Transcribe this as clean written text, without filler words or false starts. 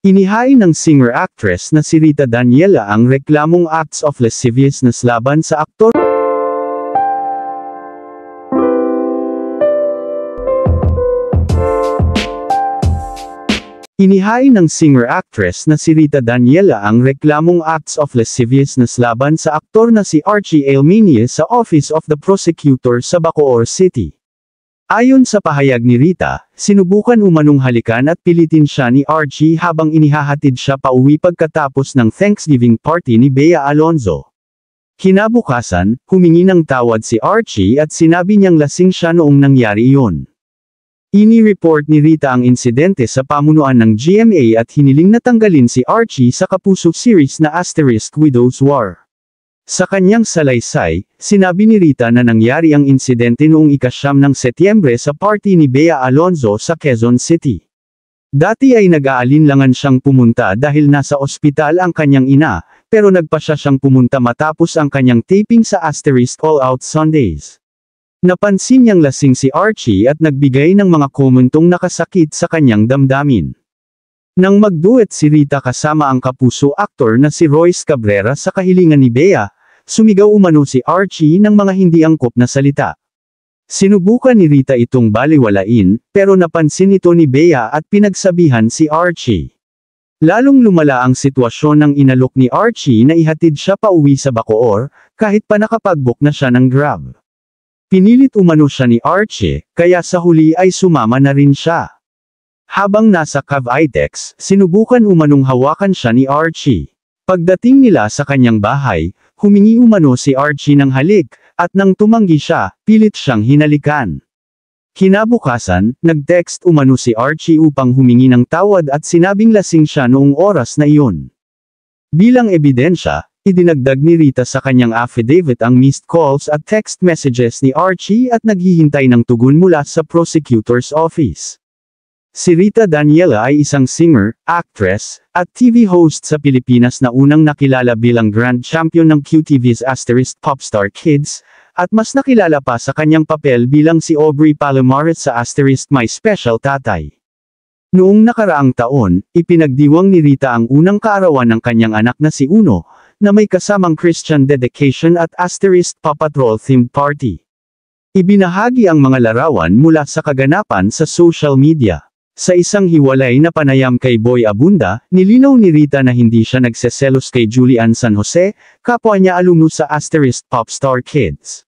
Inihain ng singer-actress na si Rita Daniela ang reklamong acts of lasciviousness laban sa aktor. Inihain ng singer-actress na si Rita Daniela ang reklamong acts of lasciviousness laban sa aktor na si Archie Elmenia sa Office of the Prosecutor sa Bacoor City. Ayon sa pahayag ni Rita, sinubukan umanong halikan at pilitin siya ni Archie habang inihahatid siya pauwi pagkatapos ng Thanksgiving party ni Bea Alonzo. Kinabukasan, humingi ng tawad si Archie at sinabi niyang lasing siya noong nangyari iyon. Ini-report ni Rita ang insidente sa pamunuan ng GMA at hiniling na tanggalin si Archie sa Kapuso series na *Widow's War. Sa kanyang salaysay, sinabi ni Rita na nangyari ang insidente noong ika-9 ng Setyembre sa party ni Bea Alonzo sa Quezon City. Dati ay nag-aalinlangan siyang pumunta dahil nasa ospital ang kanyang ina, pero nagpasya siyang pumunta matapos ang kanyang taping sa All Out Sundays. Napansin niyang lasing si Archie at nagbigay ng mga komentong nakasakit sa kanyang damdamin. Nang magduet si Rita kasama ang kapuso aktor na si Royce Cabrera sa kahilingan ni Bea, sumigaw umano si Archie ng mga hindi angkop na salita. Sinubukan ni Rita itong baliwalain, pero napansin ito ni Bea at pinagsabihan si Archie. Lalong lumala ang sitwasyon ng inalok ni Archie na ihatid siya pauwi sa Bacoor, kahit pa nakapag-book na siya ng Grab. Pinilit umano siya ni Archie, kaya sa huli ay sumama na rin siya. Habang nasa Cavitex, sinubukan umanong hawakan siya ni Archie. Pagdating nila sa kanyang bahay, humingi umano si Archie ng halik, at nang tumanggi siya, pilit siyang hinalikan. Kinabukasan, nag-text umano si Archie upang humingi ng tawad at sinabing lasing siya noong oras na iyon. Bilang ebidensya, idinagdag ni Rita sa kanyang affidavit ang missed calls at text messages ni Archie at naghihintay ng tugon mula sa prosecutor's office. Si Rita Daniela ay isang singer, actress, at TV host sa Pilipinas na unang nakilala bilang Grand Champion ng QTV's *Popstar Kids, at mas nakilala pa sa kanyang papel bilang si Aubrey Palomares sa *My Special Tatay. Noong nakaraang taon, ipinagdiwang ni Rita ang unang kaarawan ng kanyang anak na si Uno, na may kasamang Christian dedication at Paw Patrol themed party. Ibinahagi ang mga larawan mula sa kaganapan sa social media. Sa isang hiwalay na panayam kay Boy Abunda, nilinaw ni Rita na hindi siya nagseselos kay Julian San Jose, kapwa niya alumno sa *Popstar Kids.